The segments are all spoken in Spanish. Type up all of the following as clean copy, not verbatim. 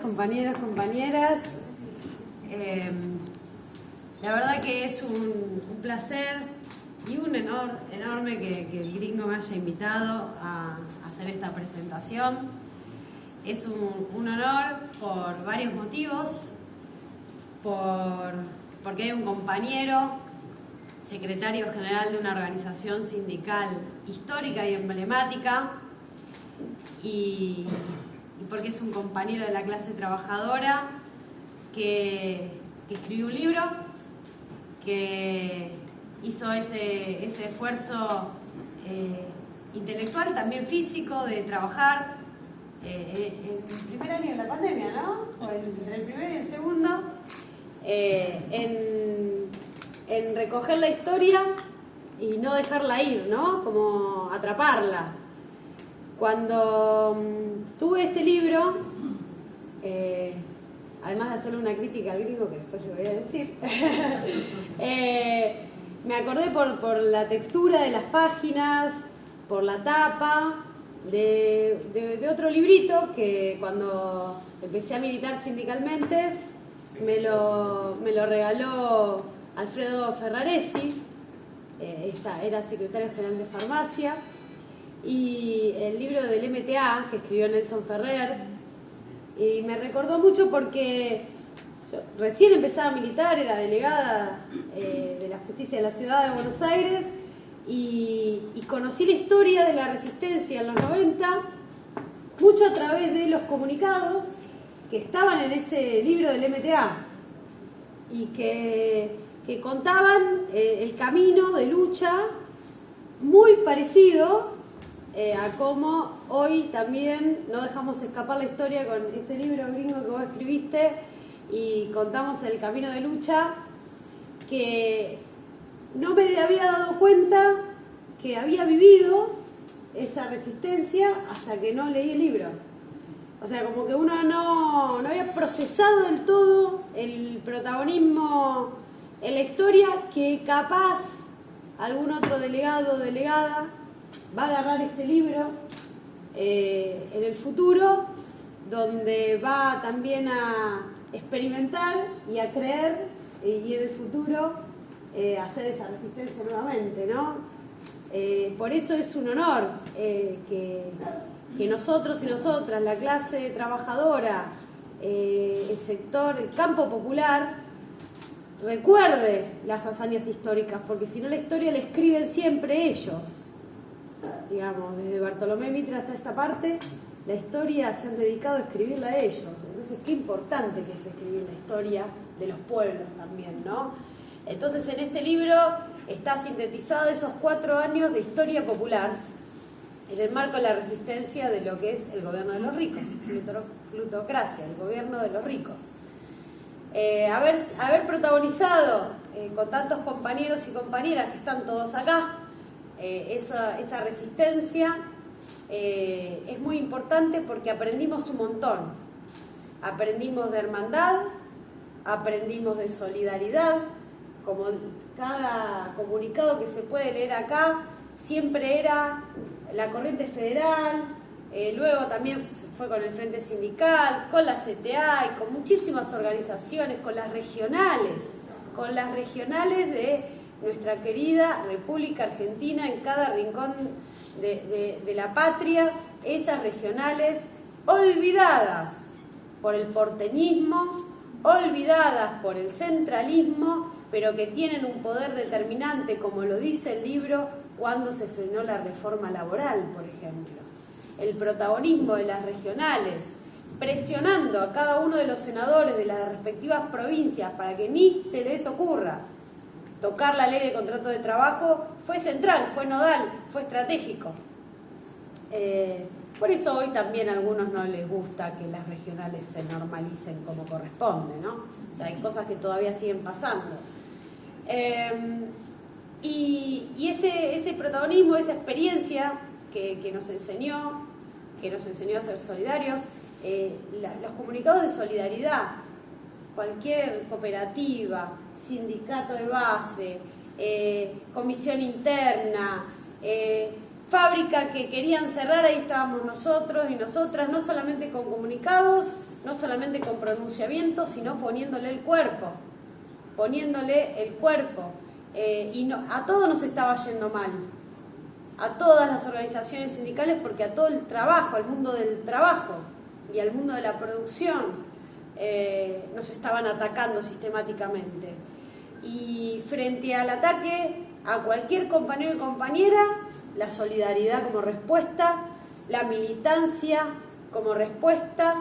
Compañeros, compañeras, la verdad que es un placer y un honor enorme que el Gringo me haya invitado a hacer esta presentación. Es un honor por varios motivos, porque hay un compañero, secretario general de una organización sindical histórica y emblemática, y porque es un compañero de la clase trabajadora que escribió un libro, que hizo ese esfuerzo intelectual, también físico, de trabajar en el primer año de la pandemia, ¿no? O en el primer y el segundo, en recoger la historia y no dejarla ir, ¿no? Como atraparla. Cuando tuve este libro, además de hacerle una crítica al Gringo, que después yo voy a decir, me acordé por la textura de las páginas, por la tapa, de otro librito que cuando empecé a militar sindicalmente me lo regaló Alfredo Ferraresi, era secretario general de Farmacia, y el libro del MTA que escribió Nelson Ferrer, y me recordó mucho porque yo recién empezaba a militar, era delegada de la justicia de la ciudad de Buenos Aires, y conocí la historia de la resistencia en los 90 mucho a través de los comunicados que estaban en ese libro del MTA y que contaban el camino de lucha muy parecido a cómo hoy también no dejamos escapar la historia con este libro, Gringo, que vos escribiste, y contamos el camino de lucha que no me había dado cuenta que había vivido esa resistencia hasta que no leí el libro. O sea, como que uno no había procesado del todo el protagonismo en la historia, que capaz algún otro delegado o delegada va a agarrar este libro en el futuro, donde va también a experimentar y a creer, y en el futuro hacer esa resistencia nuevamente, ¿no? Por eso es un honor que nosotros y nosotras, la clase trabajadora, el sector, el campo popular, recuerde las hazañas históricas, porque si no la historia la escriben siempre ellos. Digamos, desde Bartolomé Mitre hasta esta parte, la historia se han dedicado a escribirla a ellos. Entonces, qué importante que es escribir la historia de los pueblos también, ¿no? Entonces, en este libro está sintetizado esos 4 años de historia popular en el marco de la resistencia de lo que es el gobierno de los ricos, plutocracia, el gobierno de los ricos. Haber protagonizado con tantos compañeros y compañeras que están todos acá, esa resistencia es muy importante porque aprendimos un montón. Aprendimos de hermandad, aprendimos de solidaridad, como cada comunicado que se puede leer acá, siempre era la corriente federal, luego también fue con el Frente Sindical, con la CTA y con muchísimas organizaciones, con las regionales de nuestra querida República Argentina, en cada rincón de la patria, esas regionales olvidadas por el porteñismo, olvidadas por el centralismo, pero que tienen un poder determinante, como lo dice el libro, cuando se frenó la reforma laboral, por ejemplo. El protagonismo de las regionales, presionando a cada uno de los senadores de las respectivas provincias para que ni se les ocurra tocar la ley de contrato de trabajo, fue central, fue nodal, fue estratégico. Por eso hoy también a algunos no les gusta que las regionales se normalicen como corresponde, ¿no? O sea, hay cosas que todavía siguen pasando. Y ese protagonismo, esa experiencia que nos enseñó a ser solidarios, los comunicados de solidaridad, cualquier cooperativa, sindicato de base, comisión interna, fábrica que querían cerrar, ahí estábamos nosotros y nosotras, no solamente con comunicados, no solamente con pronunciamiento, sino poniéndole el cuerpo. Y a todos nos estaba yendo mal, a todas las organizaciones sindicales, porque a todo el trabajo, al mundo del trabajo y al mundo de la producción nos estaban atacando sistemáticamente. Y frente al ataque a cualquier compañero y compañera, la solidaridad como respuesta, la militancia como respuesta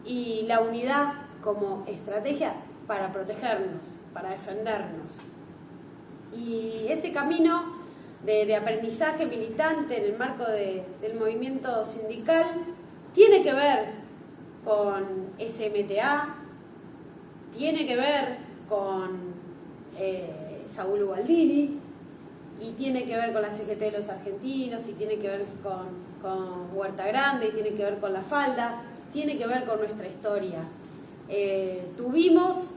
y la unidad como estrategia para protegernos, para defendernos. Y ese camino de aprendizaje militante en el marco del movimiento sindical tiene que ver con SMTA, tiene que ver con Saúl Ubaldini, y tiene que ver con la CGT de los argentinos, y tiene que ver con Huerta Grande, y tiene que ver con La Falda, tiene que ver con nuestra historia. Tuvimos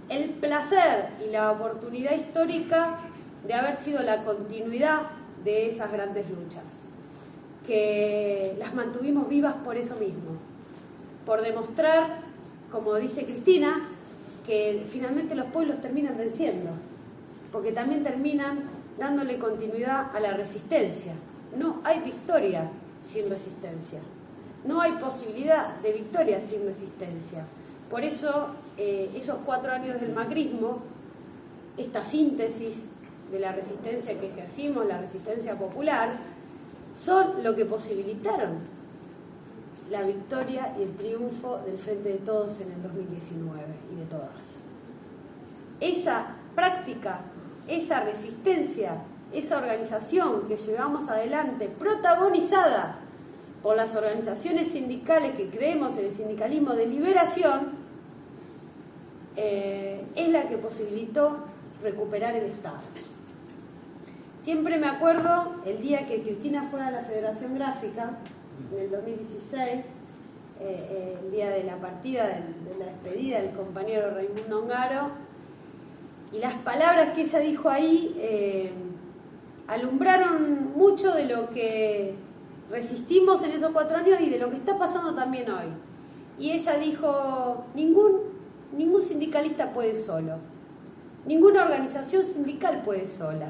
el placer y la oportunidad histórica de haber sido la continuidad de esas grandes luchas, que las mantuvimos vivas por eso mismo, por demostrar, como dice Cristina, que finalmente los pueblos terminan venciendo, porque también terminan dándole continuidad a la resistencia. No hay victoria sin resistencia, no hay posibilidad de victoria sin resistencia. Por eso, esos 4 años del macrismo, esta síntesis de la resistencia que ejercimos, la resistencia popular, son lo que posibilitaron la victoria y el triunfo del Frente de Todos en el 2019 y de todas. Esa práctica, esa resistencia, esa organización que llevamos adelante, protagonizada por las organizaciones sindicales que creemos en el sindicalismo de liberación, es la que posibilitó recuperar el Estado. Siempre me acuerdo el día que Cristina fue a la Federación Gráfica, en el 2016, el día de la partida, de la despedida del compañero Raimundo Ongaro, y las palabras que ella dijo ahí alumbraron mucho de lo que resistimos en esos 4 años y de lo que está pasando también hoy. Y ella dijo, ningún sindicalista puede solo, ninguna organización sindical puede sola,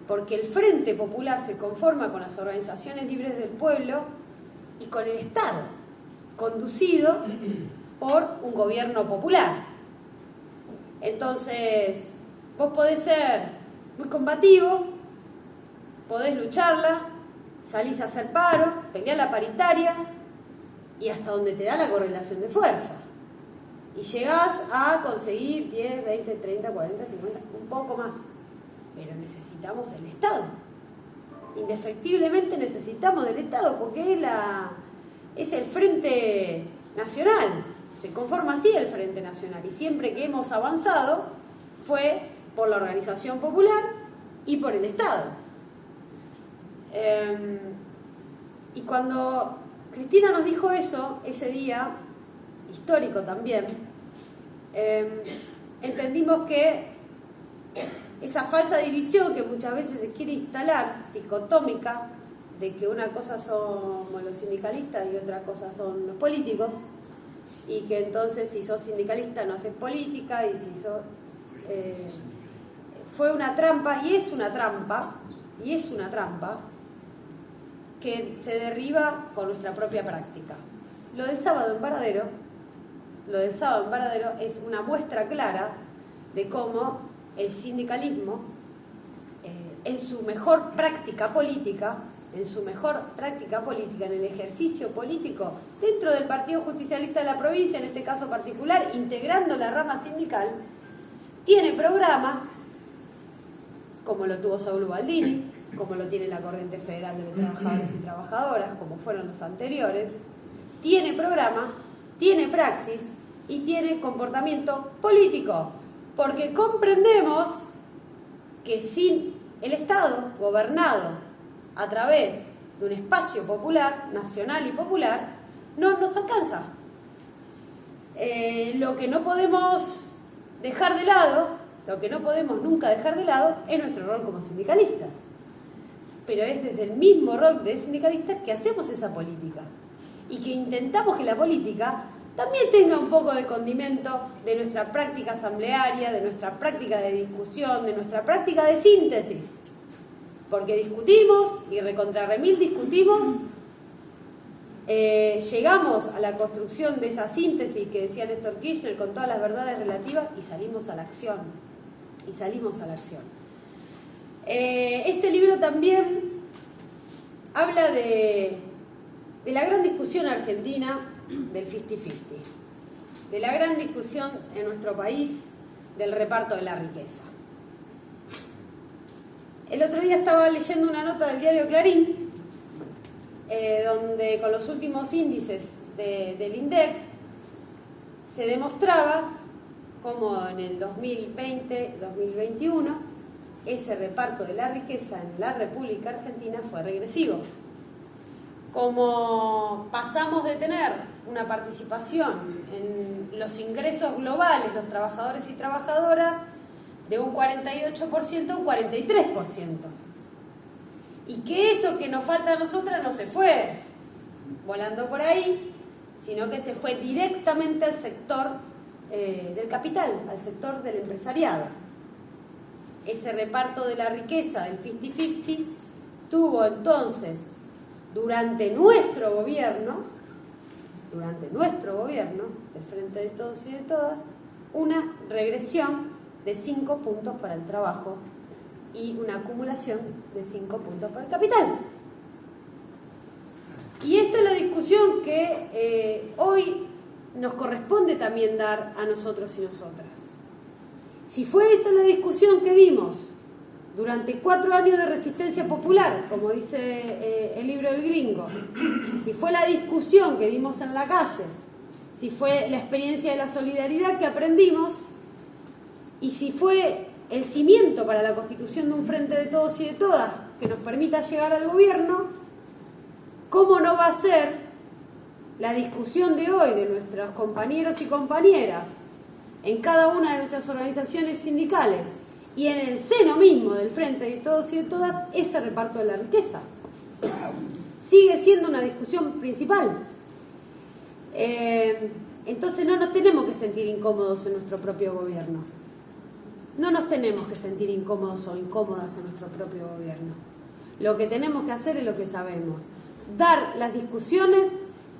porque el Frente Popular se conforma con las organizaciones libres del pueblo y con el Estado, conducido por un gobierno popular. Entonces, vos podés ser muy combativo, podés lucharla, salís a hacer paro, pelear la paritaria y hasta donde te da la correlación de fuerza. Y llegás a conseguir 10, 20, 30, 40, 50, un poco más. Pero necesitamos el Estado. Indefectiblemente necesitamos del Estado porque es el Frente Nacional. Se conforma así el Frente Nacional. Y siempre que hemos avanzado fue por la organización popular y por el Estado. Y cuando Cristina nos dijo eso, ese día, histórico también, entendimos que esa falsa división que muchas veces se quiere instalar, dicotómica, de que una cosa somos los sindicalistas y otra cosa son los políticos, y que entonces si sos sindicalista no haces política, y si sos... fue una trampa, y es una trampa, que se derriba con nuestra propia práctica. Lo del sábado en Varadero es una muestra clara de cómo el sindicalismo, en su mejor práctica política, en el ejercicio político dentro del Partido Justicialista de la provincia, en este caso particular, integrando la rama sindical, tiene programa, como lo tuvo Saúl Ubaldini, como lo tiene la Corriente Federal de Trabajadores y Trabajadoras, como fueron los anteriores, tiene programa, tiene praxis y tiene comportamiento político, porque comprendemos que sin el Estado gobernado a través de un espacio popular, nacional y popular, no nos alcanza. Lo que no podemos dejar de lado, lo que no podemos nunca dejar de lado, es nuestro rol como sindicalistas. Pero es desde el mismo rol de sindicalistas que hacemos esa política. y que intentamos que la política también tenga un poco de condimento de nuestra práctica asamblearia, de nuestra práctica de discusión, de nuestra práctica de síntesis. Porque discutimos y recontra remil discutimos, llegamos a la construcción de esa síntesis que decía Néstor Kirchner con todas las verdades relativas y salimos a la acción. Este libro también habla de la gran discusión argentina del 50-50, de la gran discusión en nuestro país del reparto de la riqueza. El otro día estaba leyendo una nota del diario Clarín, donde con los últimos índices del INDEC se demostraba cómo en el 2020-2021 ese reparto de la riqueza en la República Argentina fue regresivo. Como pasamos de tener una participación en los ingresos globales, los trabajadores y trabajadoras, de un 48% a un 43%. Y que eso que nos falta a nosotras no se fue volando por ahí, sino que se fue directamente al sector del capital, al sector del empresariado. Ese reparto de la riqueza del 50-50 tuvo entonces, durante nuestro gobierno, del Frente de Todos y de Todas, una regresión de 5 puntos para el trabajo y una acumulación de 5 puntos para el capital. Y esta es la discusión que hoy nos corresponde también dar a nosotros y nosotras. Si fue esta la discusión que dimos durante 4 años de resistencia popular, como dice el libro del gringo, si fue la discusión que dimos en la calle, si fue la experiencia de la solidaridad que aprendimos, y si fue el cimiento para la constitución de un frente de todos y de todas que nos permita llegar al gobierno, ¿cómo no va a ser la discusión de hoy de nuestros compañeros y compañeras en cada una de nuestras organizaciones sindicales y en el seno mismo del frente de todos y de todas ese reparto de la riqueza? Sigue siendo una discusión principal. Entonces no nos tenemos que sentir incómodos en nuestro propio gobierno. No nos tenemos que sentir incómodos o incómodas en nuestro propio gobierno. Lo que tenemos que hacer es lo que sabemos. Dar las discusiones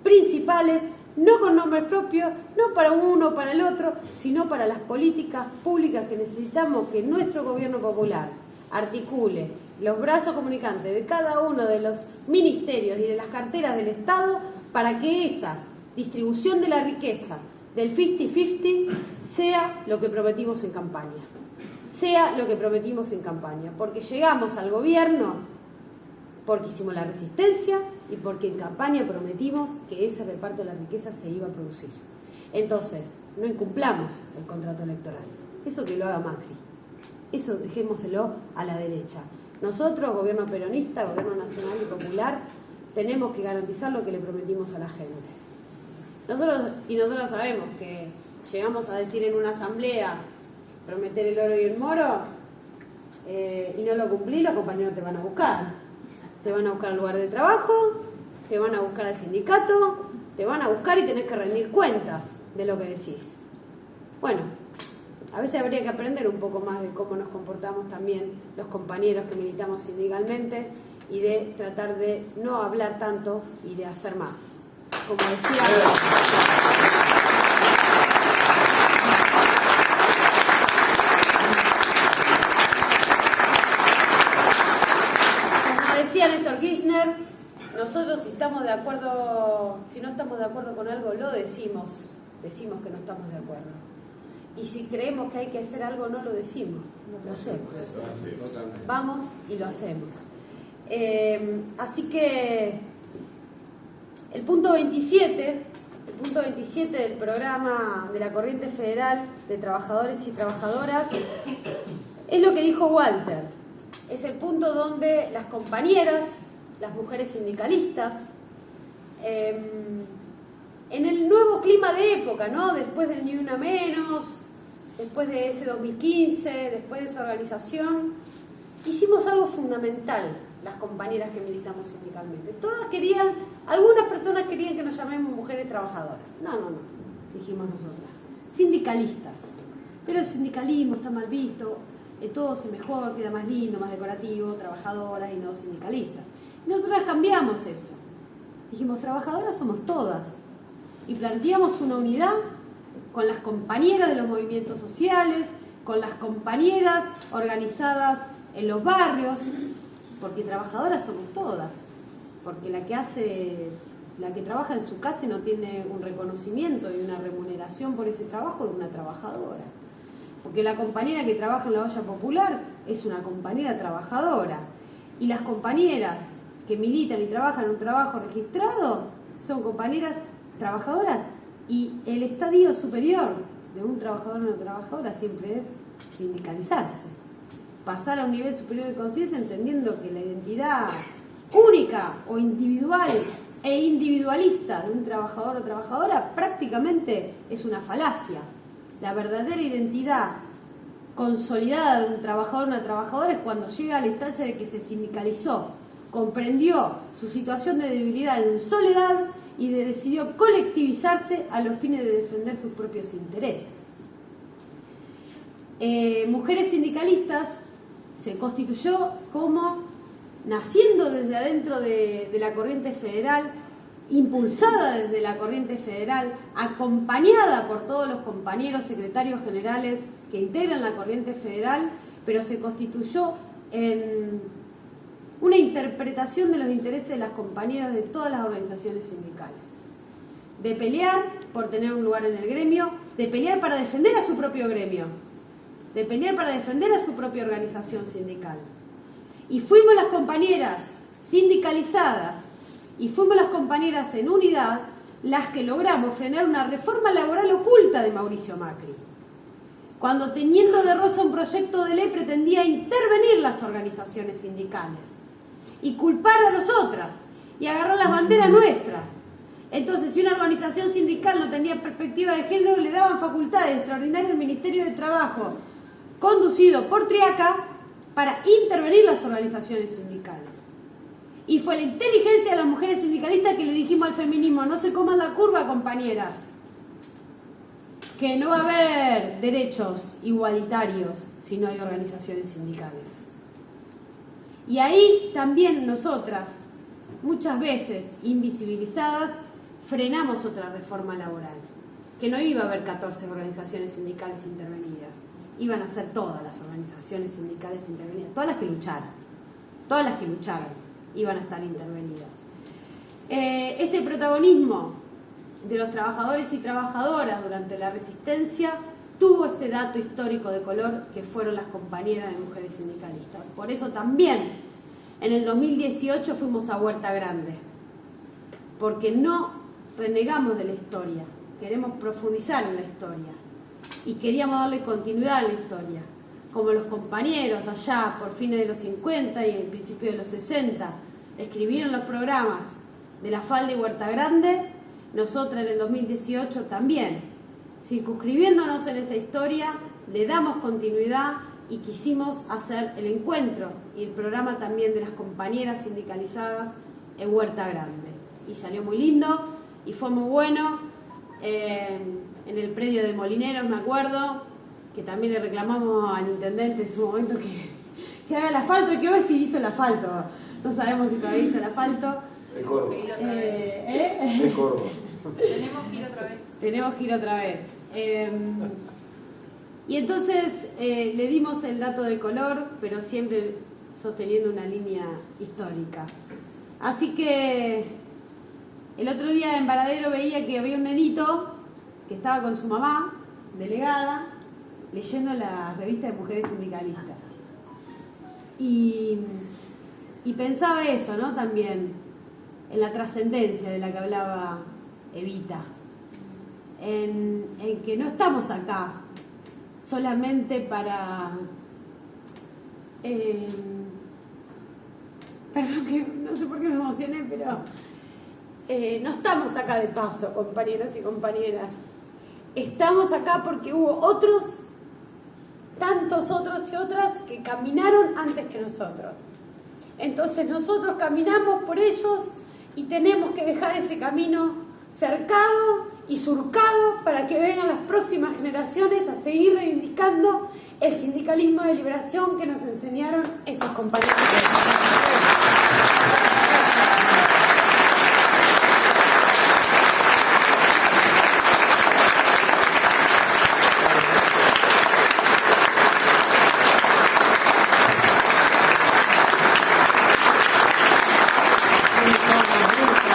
principales, no con nombre propio, no para uno o para el otro, sino para las políticas públicas que necesitamos que nuestro gobierno popular articule los brazos comunicantes de cada uno de los ministerios y de las carteras del Estado para que esa distribución de la riqueza del 50-50 sea lo que prometimos en campaña. Porque llegamos al gobierno porque hicimos la resistencia y porque en campaña prometimos que ese reparto de la riqueza se iba a producir. Entonces, no incumplamos el contrato electoral. Eso que lo haga Macri. Eso dejémoselo a la derecha. Nosotros, gobierno peronista, gobierno nacional y popular, tenemos que garantizar lo que le prometimos a la gente. Nosotros sabemos que llegamos a decir en una asamblea prometer el oro y el moro y no lo cumplí, los compañeros te van a buscar. Te van a buscar al lugar de trabajo, te van a buscar al sindicato, te van a buscar y tenés que rendir cuentas de lo que decís. Bueno, a veces habría que aprender un poco más de cómo nos comportamos también los compañeros que militamos sindicalmente y de tratar de no hablar tanto y de hacer más. Como decía Néstor Kirchner, nosotros si no estamos de acuerdo con algo, lo decimos que no estamos de acuerdo. Y si creemos que hay que hacer algo, no lo decimos, lo hacemos. Vamos y lo hacemos. Así que el punto 27 del programa de la Corriente Federal de Trabajadores y Trabajadoras es lo que dijo Walter. Es el punto donde las compañeras, las mujeres sindicalistas, en el nuevo clima de época, ¿no? Después del Ni Una Menos, después de ese 2015, después de esa organización, hicimos algo fundamental las compañeras que militamos sindicalmente. Todas querían, algunas personas querían que nos llamemos mujeres trabajadoras. No, dijimos nosotras. Sindicalistas. Pero el sindicalismo está mal visto, todo se mejor, queda más lindo, más decorativo, trabajadoras y no sindicalistas. Y nosotras cambiamos eso. Dijimos, trabajadoras somos todas. Y planteamos una unidad con las compañeras de los movimientos sociales, con las compañeras organizadas en los barrios, porque trabajadoras somos todas, porque la que trabaja en su casa y no tiene un reconocimiento y una remuneración por ese trabajo es una trabajadora, porque la compañera que trabaja en la olla popular es una compañera trabajadora, y las compañeras que militan y trabajan en un trabajo registrado son compañeras trabajadoras, y el estadio superior de un trabajador o una trabajadora siempre es sindicalizarse, pasar a un nivel superior de conciencia, entendiendo que la identidad única o individual e individualista de un trabajador o trabajadora prácticamente es una falacia. La verdadera identidad consolidada de un trabajador o una trabajadora es cuando llega a la instancia de que se sindicalizó, comprendió su situación de debilidad en soledad y decidió colectivizarse a los fines de defender sus propios intereses. Mujeres Sindicalistas se constituyó como naciendo desde adentro de la corriente federal, impulsada desde la corriente federal, acompañada por todos los compañeros secretarios generales que integran la corriente federal, pero se constituyó en una interpretación de los intereses de las compañeras de todas las organizaciones sindicales. De pelear por tener un lugar en el gremio, de pelear para defender a su propio gremio, de pelear para defender a su propia organización sindical. Y fuimos las compañeras sindicalizadas y fuimos las compañeras en unidad las que logramos frenar una reforma laboral oculta de Mauricio Macri, cuando teniendo de rosa un proyecto de ley pretendía intervenir las organizaciones sindicales y culpar a nosotras y agarrar las banderas nuestras. Entonces, si una organización sindical no tenía perspectiva de género, le daban facultades extraordinarias al Ministerio de Trabajo, conducido por Triaca, para intervenir las organizaciones sindicales. Y fue la inteligencia de las mujeres sindicalistas que le dijimos al feminismo: no se coman la curva, compañeras, que no va a haber derechos igualitarios si no hay organizaciones sindicales. Y ahí también nosotras, muchas veces invisibilizadas, frenamos otra reforma laboral, que no iba a haber 14 organizaciones sindicales intervenidas, iban a ser todas las organizaciones sindicales intervenidas, todas las que lucharon iban a estar intervenidas. Ese protagonismo de los trabajadores y trabajadoras durante la resistencia tuvo este dato histórico de color, que fueron las compañeras de mujeres sindicalistas. Por eso también en el 2018 fuimos a Huerta Grande, porque no renegamos de la historia, queremos profundizar en la historia y queríamos darle continuidad a la historia, como los compañeros allá por fines de los 50 y el principio de los 60 escribieron los programas de La Falda y Huerta Grande. Nosotras en el 2018 también, circunscribiéndonos en esa historia, le damos continuidad y quisimos hacer el encuentro y el programa también de las compañeras sindicalizadas en Huerta Grande. Y salió muy lindo y fue muy bueno. En el predio de Molineros, me acuerdo, que también le reclamamos al intendente en su momento que haga el asfalto. Hay que ver si hizo el asfalto. No sabemos si todavía hizo el asfalto. De Corvo. De Corvo. Tenemos que ir otra vez. Y entonces le dimos el dato de color, pero siempre sosteniendo una línea histórica. Así que el otro día en Varadero veía que había un nenito que estaba con su mamá, delegada, leyendo la revista de mujeres sindicalistas. Y pensaba eso, ¿no? También en la trascendencia de la que hablaba Evita, en que no estamos acá solamente para... perdón, que no sé por qué me emocioné, pero no estamos acá de paso, compañeros y compañeras. Estamos acá porque hubo otros, tantos otros y otras que caminaron antes que nosotros. Entonces nosotros caminamos por ellos y tenemos que dejar ese camino cercado y surcado para que vengan las próximas generaciones a seguir reivindicando el sindicalismo de liberación que nos enseñaron esos compañeros.